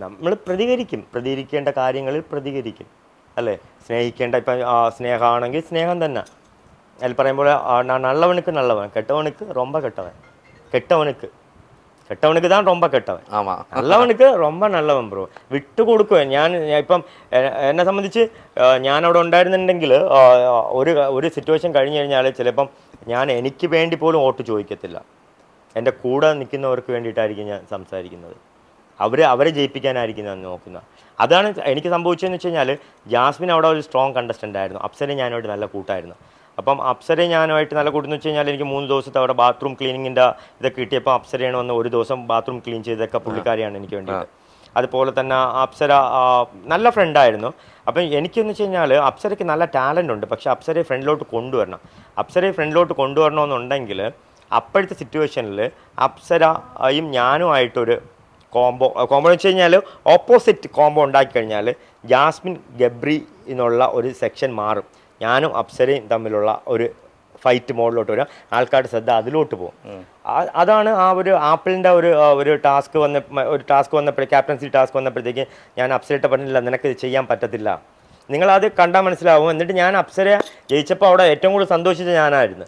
നമ്മൾ പ്രതികരിക്കേണ്ട കാര്യങ്ങളിൽ പ്രതികരിക്കും അല്ലേ. സ്നേഹിക്കേണ്ട ഇപ്പം സ്നേഹമാണെങ്കിൽ സ്നേഹം തന്നെ. അതിൽ പറയുമ്പോൾ നല്ലവനുക്ക് നല്ലവൻ, കെട്ടവനുക്ക് ரொம்ப കെട്ടവൻ, കെട്ടവനുക്ക് தான் ரொம்ப കെട്ടവൻ, നല്ലവനുക്ക് ரொம்ப നല്ലവൻ ബ്രോ. വിട്ടുകൊടുക്കുവൻ. ഞാൻ ഇപ്പം എന്നെ സംബന്ധിച്ച് ഞാൻ അവിടെ ഉണ്ടായിരുന്നുണ്ടെങ്കിൽ ഒരു സിറ്റുവേഷൻ കഴിഞ്ഞ് കഴിഞ്ഞാൽ ചിലപ്പം ഞാൻ എനിക്ക് വേണ്ടി പോലും വോട്ട് ചോദിക്കത്തില്ല. എൻ്റെ കൂടെ നിൽക്കുന്നവർക്ക് വേണ്ടിയിട്ടായിരിക്കും ഞാൻ സംസാരിക്കുന്നത്. അവരെ ജയിപ്പിക്കാനായിരിക്കും ഞാൻ നോക്കുന്നത്. അതാണ് എനിക്ക് സംഭവിച്ചതെന്ന് വെച്ച് കഴിഞ്ഞാൽ, ജാസ്മിൻ അവിടെ ഒരു സ്ട്രോങ് കണ്ടസ്റ്റൻ്റ് ആയിരുന്നു. അപ്സരയും ഞാനുമായിട്ട് നല്ല കൂട്ടായിരുന്നു. അപ്പം അപ്സരയും ഞാനുമായിട്ട് നല്ല കൂട്ടെന്ന് വെച്ച് കഴിഞ്ഞാൽ എനിക്ക് 3 ദിവസത്തെ അവിടെ ബാത്റൂം ക്ലീനിങ്ങിൻ്റെ ഇതൊക്കെ കിട്ടിയപ്പോൾ അപ്സരയാണ് വന്ന് ഒരു ദിവസം ബാത്റൂം ക്ലീൻ ചെയ്തൊക്കെ പുള്ളിക്കാരിയാണ് എനിക്ക് വേണ്ടിയിട്ട്. അതുപോലെ തന്നെ അപ്സര നല്ല ഫ്രണ്ടായിരുന്നു. അപ്പം എനിക്കെന്ന് വെച്ച് കഴിഞ്ഞാൽ അപ്സരയ്ക്ക് നല്ല ടാലൻ്റ് ഉണ്ട്. പക്ഷേ അപ്സരയെ ഫ്രണ്ടിലോട്ട് കൊണ്ടുവരണമെന്നുണ്ടെങ്കിൽ അപ്പോഴത്തെ സിറ്റുവേഷനിൽ അപ്സരയും ഞാനുമായിട്ടൊരു കോംബോ എന്ന് വെച്ച് കഴിഞ്ഞാൽ ഓപ്പോസിറ്റ് കോംബോ ഉണ്ടാക്കി കഴിഞ്ഞാൽ ജാസ്മിൻ ഗബ്രി എന്നുള്ള ഒരു സെക്ഷൻ മാറും. ഞാനും അപ്സരയും തമ്മിലുള്ള ഒരു ഫൈറ്റ് മോഡിലോട്ട് വരും. ആൾക്കാരുടെ ശ്രദ്ധ അതിലോട്ട് പോകും. അതാണ് ആ ഒരു ആപ്പിളിൻ്റെ ഒരു ടാസ്ക് വന്നപ്പോഴേ ക്യാപ്റ്റൻസി ടാസ്ക് വന്നപ്പോഴത്തേക്ക് ഞാൻ അപ്സരയിട്ട് പറഞ്ഞില്ല, നിനക്ക് ഇത് ചെയ്യാൻ പറ്റത്തില്ല. നിങ്ങളത് കണ്ടാൽ മനസ്സിലാവും. എന്നിട്ട് ഞാൻ അപ്സര ജയിച്ചപ്പോൾ അവിടെ ഏറ്റവും കൂടുതൽ സന്തോഷിച്ച ഞാനായിരുന്നു.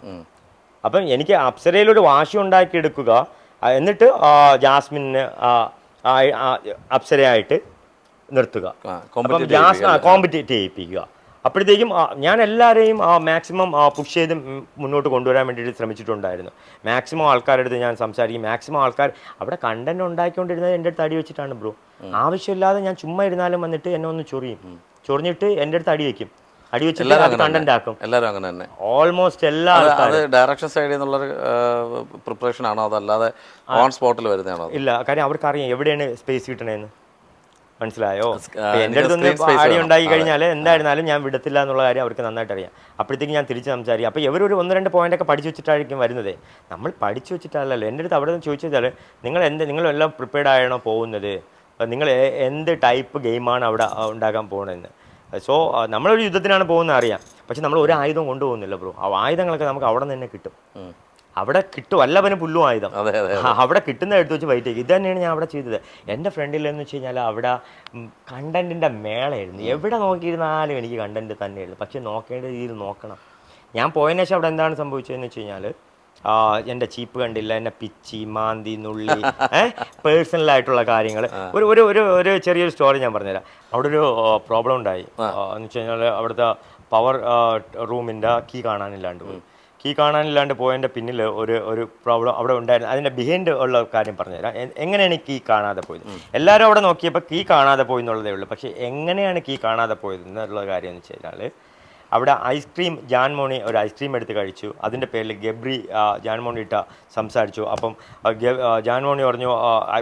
അപ്പം എനിക്ക് അപ്സരയിലൊരു വാശി ഉണ്ടാക്കിയെടുക്കുക, എന്നിട്ട് ജാസ്മിന് അപ്സരയായിട്ട് നിർത്തുക, കോമ്പറ്റീറ്റ് ചെയ്യിപ്പിക്കുക. അപ്പോഴത്തേക്കും ഞാൻ എല്ലാവരെയും മാക്സിമം പുഷ് ചെയ്ത് മുന്നോട്ട് കൊണ്ടുവരാൻ വേണ്ടിയിട്ട് ശ്രമിച്ചിട്ടുണ്ടായിരുന്നു. മാക്സിമം ആൾക്കാരുടെ അടുത്ത് ഞാൻ സംസാരിക്കും. മാക്സിമം ആൾക്കാർ അവിടെ കണ്ടന്റ് ഉണ്ടാക്കിക്കൊണ്ടിരുന്നത് എൻ്റെ അടുത്ത് അടി വെച്ചിട്ടാണ് ബ്രോ. ആവശ്യമില്ലാതെ ഞാൻ ചുമ്മാ ഇരുന്നാലും വന്നിട്ട് എന്നെ ഒന്ന് ചൊറിഞ്ഞിട്ട് എൻ്റെ അടുത്ത് അടി വെക്കും. അടി വെച്ചിട്ട് കണ്ടന്റ് ആക്കും. എല്ലാവരും അങ്ങനെ തന്നെ, ഓൾമോസ്റ്റ് എല്ലാ ഡയറക്ഷൻ സൈഡിൽ നിന്നുള്ളൊരു പ്രിപ്പറേഷൻ ആണോ അതല്ലാതെ ഓൺ സ്പോട്ടിൽ വരുന്നതാണോ? ഇല്ല, കാര്യം അവർക്ക് അറിയാം എവിടെയാണ് സ്പേസ് കിട്ടണേന്ന്. മനസ്സിലായോ? എൻ്റെ അടുത്തൊന്ന് അടി ഉണ്ടാക്കി കഴിഞ്ഞാൽ എന്തായിരുന്നാലും ഞാൻ വിടത്തില്ല എന്നുള്ള കാര്യം അവർക്ക് നന്നായിട്ട് അറിയാം. അപ്പോഴത്തേക്ക് ഞാൻ തിരിച്ച് സംസാരിക്കും. അപ്പോൾ ഇവരൊരു 1-2 പോയിൻ്റൊക്കെ പഠിച്ചു വെച്ചിട്ടായിരിക്കും വരുന്നത്. നമ്മൾ പഠിച്ചു വെച്ചിട്ടല്ലല്ലോ. എൻ്റെ അടുത്ത് അവിടെ നിന്ന് ചോദിച്ചാൽ നിങ്ങളെല്ലാം പ്രിപ്പയർഡ് ആയാണോ പോകുന്നത്, നിങ്ങൾ എന്ത് ടൈപ്പ് ഗെയിമാണ് അവിടെ ഉണ്ടാക്കാൻ പോകുന്നതെന്ന്. സോ നമ്മളൊരു യുദ്ധത്തിനാണ് പോകുന്നത് അറിയാം. പക്ഷെ നമ്മൾ ഒരു ആയുധം കൊണ്ടുപോകുന്നില്ല ബ്രോ. ആ ആയുധങ്ങളൊക്കെ നമുക്ക് അവിടെ നിന്ന് തന്നെ കിട്ടും. അവിടെ കിട്ടും. വല്ലവനും പുല്ലും ആയുധം അവിടെ കിട്ടുന്ന എടുത്ത് വെച്ച് ഫൈറ്റ് ചെയ്യും. ഇത് തന്നെയാണ് ഞാൻ അവിടെ ചെയ്തത്. എൻ്റെ ഫ്രണ്ടിലെന്ന് വെച്ച് കഴിഞ്ഞാൽ അവിടെ കണ്ടൻറ്റിൻ്റെ മേളയായിരുന്നു. എവിടെ നോക്കിയിരുന്നാലും എനിക്ക് കണ്ടൻറ്റ് തന്നെയായിരുന്നു. പക്ഷെ നോക്കേണ്ട രീതിയിൽ നോക്കണം. ഞാൻ പോയതിനു ശേഷം അവിടെ എന്താണ് സംഭവിച്ചതെന്ന് വെച്ച് കഴിഞ്ഞാൽ, എൻ്റെ ചീപ്പ് കണ്ടില്ല, എന്നെ പിച്ചി മാന്തി നുള്ളി പേഴ്സണലായിട്ടുള്ള കാര്യങ്ങൾ. ഒരു ചെറിയൊരു സ്റ്റോറി ഞാൻ പറഞ്ഞുതരാം. അവിടെ ഒരു പ്രോബ്ലം ഉണ്ടായി എന്ന് വെച്ച് കഴിഞ്ഞാൽ, അവിടുത്തെ പവർ റൂമിൻ്റെ കീ കാണാനില്ലാണ്ട് പോയതിൻ്റെ പിന്നിൽ ഒരു പ്രോബ്ലം അവിടെ ഉണ്ടായിരുന്നു. അതിൻ്റെ ബിഹൈൻഡ് ഉള്ള കാര്യം പറഞ്ഞുതരാം. എങ്ങനെയാണ് കീ കാണാതെ പോയത്? എല്ലാവരും അവിടെ നോക്കിയപ്പോൾ കീ കാണാതെ പോയി എന്നുള്ളതേ ഉള്ളൂ. പക്ഷേ എങ്ങനെയാണ് കീ കാണാതെ പോയത് എന്നുള്ള കാര്യം എന്ന് വെച്ച് കഴിഞ്ഞാൽ, അവിടെ ഐസ്ക്രീം ജാൻമോണി ഒരു ഐസ്ക്രീം എടുത്ത് കഴിച്ചു. അതിൻ്റെ പേരിൽ ഗബ്രി ജാൻമോണിയിട്ട് സംസാരിച്ചു. അപ്പം ജാൻമോണി പറഞ്ഞു,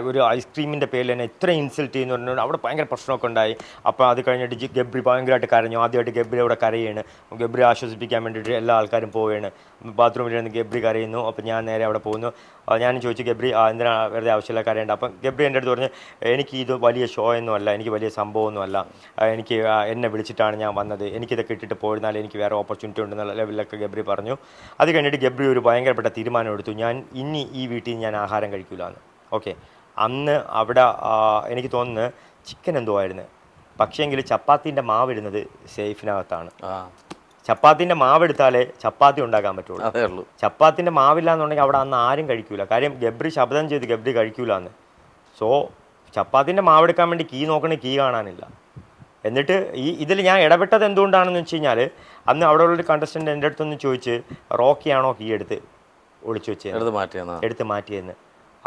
ഒരു ഐസ്ക്രീമിൻ്റെ പേരിൽ എന്നെ ഇത്ര ഇൻസൾട്ട് ചെയ്യുന്നു പറഞ്ഞു. അവിടെ ഭയങ്കര പ്രശ്നമൊക്കെ ഉണ്ടായി. അപ്പോൾ അത് കഴിഞ്ഞിട്ട് ഗബ്രി ഭയങ്കരമായിട്ട് കരഞ്ഞു. ആദ്യമായിട്ട് ഗബ്രി അവിടെ കരയാണ്. ഗബ്രി ആശ്വസിപ്പിക്കാൻ വേണ്ടിയിട്ട് എല്ലാ ആൾക്കാരും പോവുകയാണ്. ബാത്റൂമിലിരുന്ന് ഗബ്രി കരയുന്നു. അപ്പം ഞാൻ നേരെ അവിടെ പോകുന്നു. ഞാനും ചോദിച്ചു, ഗബ്രി എന്തിനാണ് വെറുതെ ആവശ്യമില്ല കരയേണ്ട? അപ്പം ഗബ്രി എൻ്റെ അടുത്ത് പറഞ്ഞു, എനിക്ക് ഇത് വലിയ ഷോ ഒന്നുമല്ല, എനിക്ക് വലിയ സംഭവമൊന്നുമല്ല, എനിക്ക് എന്നെ വിളിച്ചിട്ടാണ് ഞാൻ വന്നത്, എനിക്കിതൊക്കെ ഇട്ടിട്ട് പോയിരുന്നാൽ എനിക്ക് വേറെ ഓപ്പർച്യൂണിറ്റി ഉണ്ടെന്നുള്ള ലെവലിലൊക്കെ ഗബ്രി പറഞ്ഞു. അത് കഴിഞ്ഞിട്ട് ഗബ്രി ഒരു ഭയങ്കരപ്പെട്ട തീരുമാനം എടുത്തു, ഞാൻ ഇനി ഈ വീട്ടിൽ ഞാൻ ആഹാരം കഴിക്കില്ല എന്ന്. ഓക്കെ, അന്ന് അവിടെ എനിക്ക് തോന്നുന്നു ചിക്കൻ എന്തോ ആയിരുന്നു. പക്ഷേങ്കിൽ ചപ്പാത്തിൻ്റെ മാവിടുന്നത് സേഫിനകത്താണ്. ചപ്പാത്തിൻ്റെ മാവെടുത്താലേ ചപ്പാത്തി ഉണ്ടാക്കാൻ പറ്റുള്ളൂ. ചപ്പാത്തിൻ്റെ മാവില്ല എന്നുണ്ടെങ്കിൽ അവിടെ അന്ന് ആരും കഴിക്കൂല. കാര്യം ഗബ്രി ശബ്ദം ചെയ്ത് ഗബ്രി കഴിക്കൂല എന്ന്. സോ ചപ്പാത്തിൻ്റെ മാവെടുക്കാൻ വേണ്ടി കീ നോക്കണേ, കീ കാണാനില്ല. എന്നിട്ട് ഇതിൽ ഞാൻ ഇടപെട്ടത് എന്തുകൊണ്ടാണെന്ന് വെച്ച് കഴിഞ്ഞാൽ, അന്ന് അവിടെ ഉള്ളൊരു കണ്ടസ്റ്റൻ്റ് എൻ്റെ അടുത്തൊന്ന് ചോദിച്ച്, റോക്കിയാണോ കീ ഒളിച്ചു വെച്ചത്, എടുത്ത് മാറ്റിയെന്ന്.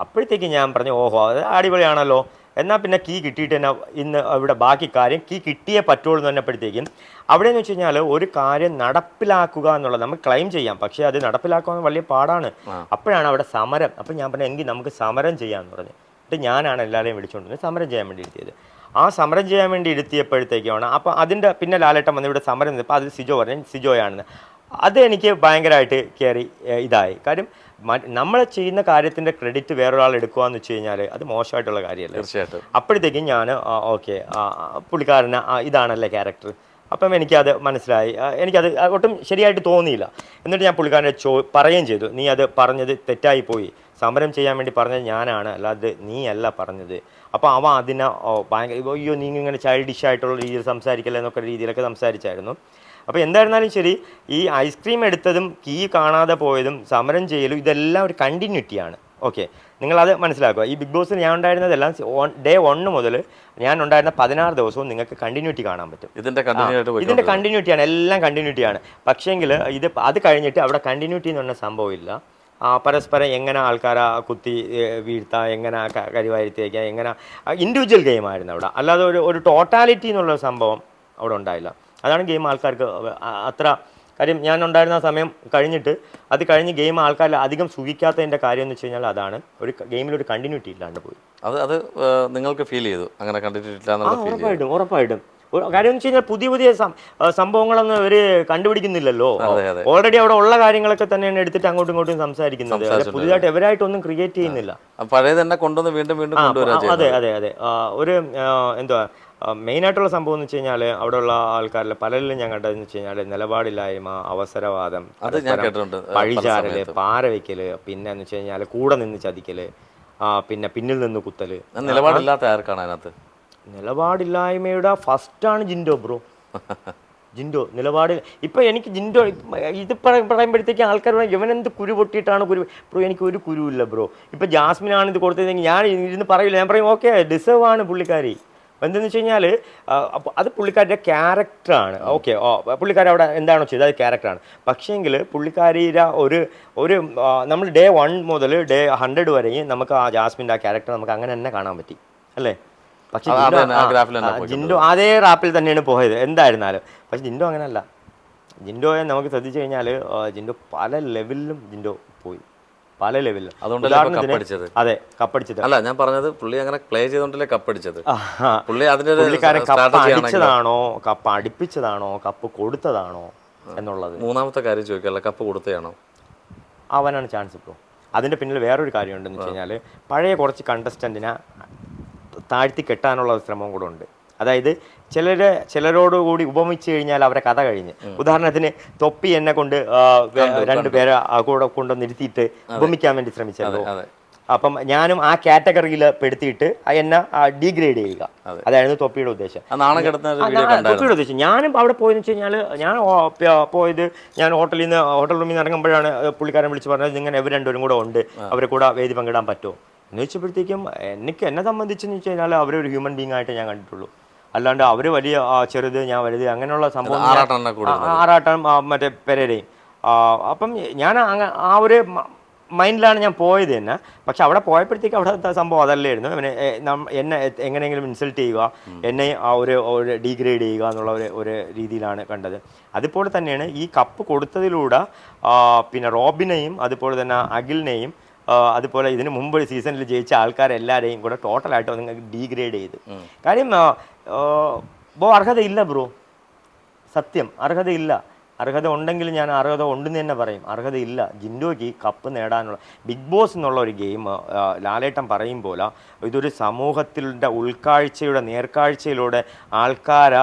അപ്പോഴത്തേക്ക് ഞാൻ പറഞ്ഞു, ഓഹോ അത് അടിപൊളിയാണല്ലോ, എന്നാൽ പിന്നെ കീ കിട്ടിയിട്ട് തന്നെ ഇന്ന് ഇവിടെ ബാക്കി കാര്യം കീ കിട്ടിയേ പറ്റുള്ളൂ എന്ന് പറഞ്ഞപ്പോഴത്തേക്കും, അവിടെ എന്ന് വെച്ച് കഴിഞ്ഞാൽ ഒരു കാര്യം നടപ്പിലാക്കുക എന്നുള്ളത് നമുക്ക് ക്ലെയിം ചെയ്യാം, പക്ഷേ അത് നടപ്പിലാക്കുക വലിയ പാടാണ്. അപ്പോഴാണ് അവിടെ സമരം. അപ്പം ഞാൻ പറഞ്ഞു, എങ്കിൽ നമുക്ക് സമരം ചെയ്യാമെന്ന് പറഞ്ഞു. എന്നിട്ട് ഞാനാണ് എല്ലാവരെയും വിളിച്ചുകൊണ്ടിരുന്നത് സമരം ചെയ്യാൻ വേണ്ടി ഇരുത്തിയത്. ആ സമരം ചെയ്യാൻ വേണ്ടി ഇരുത്തിയപ്പോഴത്തേക്കാണ് അപ്പോൾ അതിൻ്റെ പിന്നെ ലാലേട്ടൻ വന്ന് ഇവിടെ സമരം നിന്നപ്പോൾ അത് സിജോ പറഞ്ഞു സിജോയാണെന്ന്. അത് എനിക്ക് ഭയങ്കരമായിട്ട് കയറി ഇതായി. കാര്യം നമ്മൾ ചെയ്യുന്ന കാര്യത്തിൻ്റെ ക്രെഡിറ്റ് വേറൊരാൾ എടുക്കുക എന്ന് വെച്ച് കഴിഞ്ഞാൽ അത് മോശമായിട്ടുള്ള കാര്യമല്ല. തീർച്ചയായിട്ടും. അപ്പോഴത്തേക്കും ഞാൻ ഓക്കെ പുള്ളിക്കാരന് ഇതാണല്ലേ ക്യാരക്ടർ. അപ്പം എനിക്കത് മനസ്സിലായി. എനിക്കത് ഒട്ടും ശരിയായിട്ട് തോന്നിയില്ല. എന്നിട്ട് ഞാൻ പുള്ളിക്കാരനെ പറയുകയും ചെയ്തു, നീ അത് പറഞ്ഞത് തെറ്റായി പോയി, സമരം ചെയ്യാൻ വേണ്ടി പറഞ്ഞത് ഞാനാണ്, അല്ലാതെ നീ അല്ല പറഞ്ഞത്. അപ്പോൾ അവൻ അതിനെ ഭയങ്കര അയ്യോ നീ ഇങ്ങനെ ചൈൽഡിഷ് ആയിട്ടുള്ള രീതിയിൽ സംസാരിക്കല്ലേ എന്നൊക്കെ രീതിയിലൊക്കെ സംസാരിച്ചായിരുന്നു. അപ്പോൾ എന്തായിരുന്നാലും ശരി, ഈ ഐസ്ക്രീം എടുത്തതും കീ കാണാതെ പോയതും സമരം ചെയ്യലും ഇതെല്ലാം ഒരു കണ്ടിന്യൂറ്റിയാണ്. ഓക്കെ, നിങ്ങളത് മനസ്സിലാക്കുക. ഈ ബിഗ് ബോസിൽ ഞാൻ ഉണ്ടായിരുന്നതെല്ലാം ഡേ 1 മുതൽ ഞാൻ ഉണ്ടായിരുന്ന 16 ദിവസവും നിങ്ങൾക്ക് കണ്ടിന്യൂറ്റി കാണാൻ പറ്റും. ഇതിൻ്റെ കണ്ടിന്യൂറ്റിയാണ്, എല്ലാം കണ്ടിന്യൂറ്റിയാണ്. പക്ഷേങ്കിൽ അത് കഴിഞ്ഞിട്ട് അവിടെ കണ്ടിന്യൂറ്റി എന്ന് പറഞ്ഞ സംഭവമില്ല. പരസ്പരം എങ്ങനെ ആൾക്കാരെ കുത്തി വീഴ്ത്താം, എങ്ങനെ കരിവാരുത്തി വയ്ക്കുക, എങ്ങനെ ഇൻഡിവിജ്വൽ ഗെയിമായിരുന്നു അവിടെ. അല്ലാതെ ഒരു ടോട്ടാലിറ്റി എന്നുള്ള സംഭവം അവിടെ ഉണ്ടായില്ല. അതാണ് ഗെയിം ആൾക്കാർക്ക് അത്ര കാര്യം. ഞാൻ ഉണ്ടായിരുന്ന സമയം കഴിഞ്ഞിട്ട് അത് കഴിഞ്ഞ് ഗെയിം ആൾക്കാർ അധികം സുഖിക്കാത്തതിൻ്റെ കാര്യം എന്ന് വെച്ച് കഴിഞ്ഞാൽ അതാണ് ഒരു ഗെയിമിലൊരു കണ്ടിന്യൂറ്റി ഇല്ലാണ്ട് പോയി. അത് നിങ്ങൾക്ക് ഫീൽ ചെയ്തു അങ്ങനെ കണ്ടിന്യൂറ്റി ഇല്ല? ഉറപ്പായിട്ടും. കാര്യം എന്ന് വെച്ച് കഴിഞ്ഞാൽ പുതിയ സംഭവങ്ങളൊന്നും അവർ കണ്ടുപിടിക്കുന്നില്ലല്ലോ. ഓൾറെഡി അവിടെ ഉള്ള കാര്യങ്ങളൊക്കെ തന്നെയാണ് എടുത്തിട്ട് അങ്ങോട്ടും ഇങ്ങോട്ടും സംസാരിക്കുന്നത്. പുതിയതായിട്ട് എവരായിട്ടൊന്നും ക്രിയേറ്റ് ചെയ്യുന്നില്ല. പഴയത് തന്നെ കൊണ്ടുവന്ന് വീണ്ടും അതെ. ഒരു എന്തുവാ മെയിനായിട്ടുള്ള സംഭവം എന്ന് വെച്ച് കഴിഞ്ഞാൽ അവിടെയുള്ള ആൾക്കാരിൽ പലരിലും ഞാൻ കണ്ടതെന്ന് വെച്ച് കഴിഞ്ഞാൽ നിലപാടില്ലായ്മ, അവസരവാദം, പഴിചാരല്, പാര വയ്ക്കല്, പിന്നെ എന്ന് വെച്ച് കഴിഞ്ഞാൽ കൂടെ നിന്ന് ചതിക്കല്, പിന്നെ പിന്നിൽ നിന്ന് കുത്തല്. നിലപാടില്ലാത്ത ആർക്കാണ് അതിനകത്ത്? നിലപാടില്ലായ്മയുടെ ഫസ്റ്റാണ് ജിൻഡോ ബ്രോ. ജിൻഡോ നിലപാട്. ഇപ്പം എനിക്ക് ജിൻഡോ ഇത് പറയുമ്പോഴത്തേക്ക് ആൾക്കാർ പറയും ഇവനെന്ത് കുരു പൊട്ടിയിട്ടാണ് ബ്രോ. എനിക്ക് ഒരു കുരുവില്ല ബ്രോ. ഇപ്പം ജാസ്മിനാണ് ഇത് കൊടുത്തതെങ്കിൽ ഞാൻ ഇരുന്ന് പറയില്ല. ഞാൻ പറയും ഓക്കെ ഡിസേർവ് ആണ് പുള്ളിക്കാരി. എന്തെന്ന് വെച്ച് കഴിഞ്ഞാൽ അത് പുള്ളിക്കാരിയുടെ ക്യാരക്ടറാണ്. ഓക്കെ, പുള്ളിക്കാരി അവിടെ എന്താണോ ചെയ്തത് അത് ക്യാരക്ടറാണ്. പക്ഷേങ്കിൽ പുള്ളിക്കാരിയുടെ ഒരു നമ്മൾ ഡേ 1 മുതൽ ഡേ 100 വരെയും നമുക്ക് ആ ജാസ്മിൻ്റെ ആ ക്യാരക്ടർ നമുക്ക് അങ്ങനെ തന്നെ കാണാൻ പറ്റി അല്ലേ. പക്ഷെ ജിൻഡോ അതേ റാപ്പിൽ തന്നെയാണ് പോയത് എന്തായിരുന്നാലും. പക്ഷെ ജിൻഡോ അങ്ങനെയല്ല. ജിൻഡോയെ നമുക്ക് ശ്രദ്ധിച്ചു കഴിഞ്ഞാൽ ജിൻഡോ പല ലെവലിലും ജിൻഡോ പോയി, പല ലെവലിലും. അതെ, കപ്പടിച്ചത് അല്ല ഞാൻ പറഞ്ഞത്. പുള്ളി അങ്ങനെ പ്ലേ ചെയ്തോണ്ടല്ലേ കപ്പടിച്ചത്. പുള്ളിക്കാരൻ കപ്പ് അടിച്ചതാണോ, കപ്പ് അടുപ്പിച്ചതാണോ, കപ്പ് കൊടുത്തതാണോ എന്നുള്ളത്. മൂന്നാമത്തെ കാര്യം ചോദിക്കാനുള്ള കപ്പ് കൊടുത്തതാണോ അവനാണ് ചാൻസ് ഇപ്പോൾ. അതിൻ്റെ പിന്നിൽ വേറൊരു കാര്യം ഉണ്ടെന്ന് വെച്ച് കഴിഞ്ഞാൽ പഴയ കുറച്ച് കണ്ടസ്റ്റൻറ്റിനെ താഴ്ത്തി കെട്ടാനുള്ള ശ്രമവും കൂടെ ഉണ്ട്. അതായത് ചിലരോടുകൂടി ഉപമിച്ച് കഴിഞ്ഞാൽ അവരെ കഥ കഴിഞ്ഞ്. ഉദാഹരണത്തിന് തൊപ്പി എന്നെ കൊണ്ട് 2 പേരെ കൂടെ കൊണ്ടുവന്നിരുത്തിയിട്ട് ഉപമിക്കാൻ വേണ്ടി ശ്രമിച്ചല്ലോ. അപ്പം ഞാനും ആ കാറ്റഗറിയിൽ പെടുത്തിയിട്ട് എന്നെ ഡീഗ്രേഡ് ചെയ്യുക, അതായിരുന്നു തൊപ്പിയുടെ ഉദ്ദേശം. തൊപ്പിയുടെ ഉദ്ദേശം ഞാനും അവിടെ പോയെന്ന് വെച്ച് കഴിഞ്ഞാൽ ഞാൻ പോയത് ഞാൻ ഹോട്ടൽ റൂമിൽ നിന്ന് ഇറങ്ങുമ്പോഴാണ് പുള്ളിക്കാരൻ വിളിച്ച് പറഞ്ഞത് ഇങ്ങനെ ഇവർ 2 പേരും കൂടെ ഉണ്ട്, അവരെ കൂടെ വേദി പങ്കിടാൻ പറ്റുമോ എന്ന് വെച്ചപ്പോഴത്തേക്കും എന്നെ സംബന്ധിച്ചെന്ന് വെച്ച് കഴിഞ്ഞാൽ അവരൊരു ഹ്യൂമൻ ബീങ് ആയിട്ട് ഞാൻ കണ്ടിട്ടുള്ളൂ. അല്ലാണ്ട് അവർ വലിയ ചെറുത് ഞാൻ വലുത് അങ്ങനെയുള്ള സംഭവം ആറാട്ടം മറ്റേ പെരേരയും. അപ്പം ഞാൻ ആ ഒരു മൈൻഡിലാണ് ഞാൻ പോയത് തന്നെ. പക്ഷെ അവിടെ പോയപ്പോഴത്തേക്ക് അവിടെ സംഭവം അതല്ലായിരുന്നു. എന്നെ എങ്ങനെയെങ്കിലും ഇൻസൾട്ട് ചെയ്യുക, എന്നെ ആ ഒരു ഡീഗ്രേഡ് ചെയ്യുക എന്നുള്ള ഒരു രീതിയിലാണ് കണ്ടത്. അതുപോലെ തന്നെയാണ് ഈ കപ്പ് കൊടുത്തതിലൂടെ പിന്നെ റോബിനെയും അതുപോലെ തന്നെ അഖിലിനെയും അതുപോലെ ഇതിന് മുമ്പ് സീസണിൽ ജയിച്ച ആൾക്കാരെല്ലാവരെയും കൂടെ ടോട്ടലായിട്ട് നിങ്ങൾക്ക് ഡീഗ്രേഡ് ചെയ്ത്. കാര്യം അർഹതയില്ല ബ്രോ, സത്യം അർഹതയില്ല. അർഹത ഉണ്ടെങ്കിൽ ഞാൻ അർഹത ഉണ്ടെന്ന് തന്നെ പറയും. അർഹതയില്ല. ജിൻഡോയ്ക്ക് കപ്പ് നേടാനുള്ള ബിഗ് ബോസ് എന്നുള്ള ഒരു ഗെയിം ലാലേട്ടൻ പറയും പോലെ ഇതൊരു സമൂഹത്തിൻ്റെ ഉൾക്കാഴ്ചയുടെ നേർക്കാഴ്ചയിലൂടെ ആൾക്കാരെ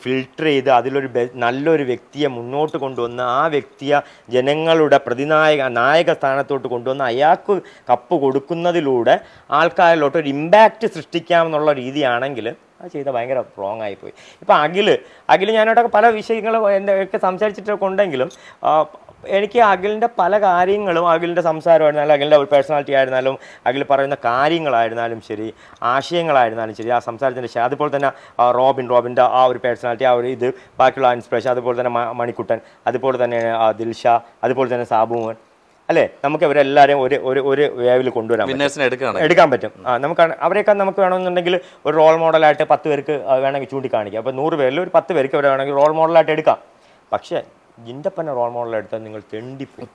ഫിൽട്ടർ ചെയ്ത് അതിലൊരു നല്ലൊരു വ്യക്തിയെ മുന്നോട്ട് കൊണ്ടുവന്ന് ആ വ്യക്തിയെ ജനങ്ങളുടെ നായക സ്ഥാനത്തോട്ട് കൊണ്ടുവന്ന് അയാൾക്ക് കപ്പ് കൊടുക്കുന്നതിലൂടെ ആൾക്കാരിലോട്ട് ഒരു ഇമ്പാക്റ്റ് സൃഷ്ടിക്കാമെന്നുള്ള രീതിയാണെങ്കിൽ അത് ചെയ്താൽ ഭയങ്കര റോങ് ആയിപ്പോയി. ഇപ്പം അഖിൽ ഞാനായിട്ടൊക്കെ പല വിഷയങ്ങളും ഒക്കെ സംസാരിച്ചിട്ടൊക്കെ ഉണ്ടെങ്കിലും എനിക്ക് അഖിലിൻ്റെ പല കാര്യങ്ങളും അഖിലിൻ്റെ സംസാരമായിരുന്നാലും അഖിലിൻ്റെ പേഴ്സണാലിറ്റി ആയിരുന്നാലും അഖിൽ പറയുന്ന കാര്യങ്ങളായിരുന്നാലും ശരി, ആശയങ്ങളായിരുന്നാലും ശരി, ആ സംസാരത്തിൻ്റെ അതുപോലെ തന്നെ റോബിൻ്റെ ആ ഒരു പേഴ്സണാലിറ്റി, ആ ഒരു ഇത്, ബാക്കിയുള്ള ഇൻസ്പിറേഷൻ, അതുപോലെ തന്നെ മണിക്കുട്ടൻ, അതുപോലെ തന്നെ ദിൽഷ, അതുപോലെ തന്നെ സാബുമോൻ അല്ലേ, നമുക്ക് ഇവരെല്ലാവരെയും ഒരു വേവിൽ കൊണ്ടുവരാൻ എടുക്കാൻ പറ്റും. നമുക്ക് അവരെയൊക്കെ നമുക്ക് വേണമെന്നുണ്ടെങ്കിൽ ഒരു റോൾ മോഡലായിട്ട് 10 പേർക്ക് വേണമെങ്കിൽ ചൂണ്ടിക്കാണിക്കാം. അപ്പോൾ 100 പേരിൽ ഒരു 10 പേർക്ക് അവരെ വേണമെങ്കിൽ റോൾ മോഡലായിട്ട് എടുക്കാം. പക്ഷേ ജിൻഡപ്പനെ റോൾ മോഡലെടുത്താൽ നിങ്ങൾ തെണ്ടിപ്പോയി.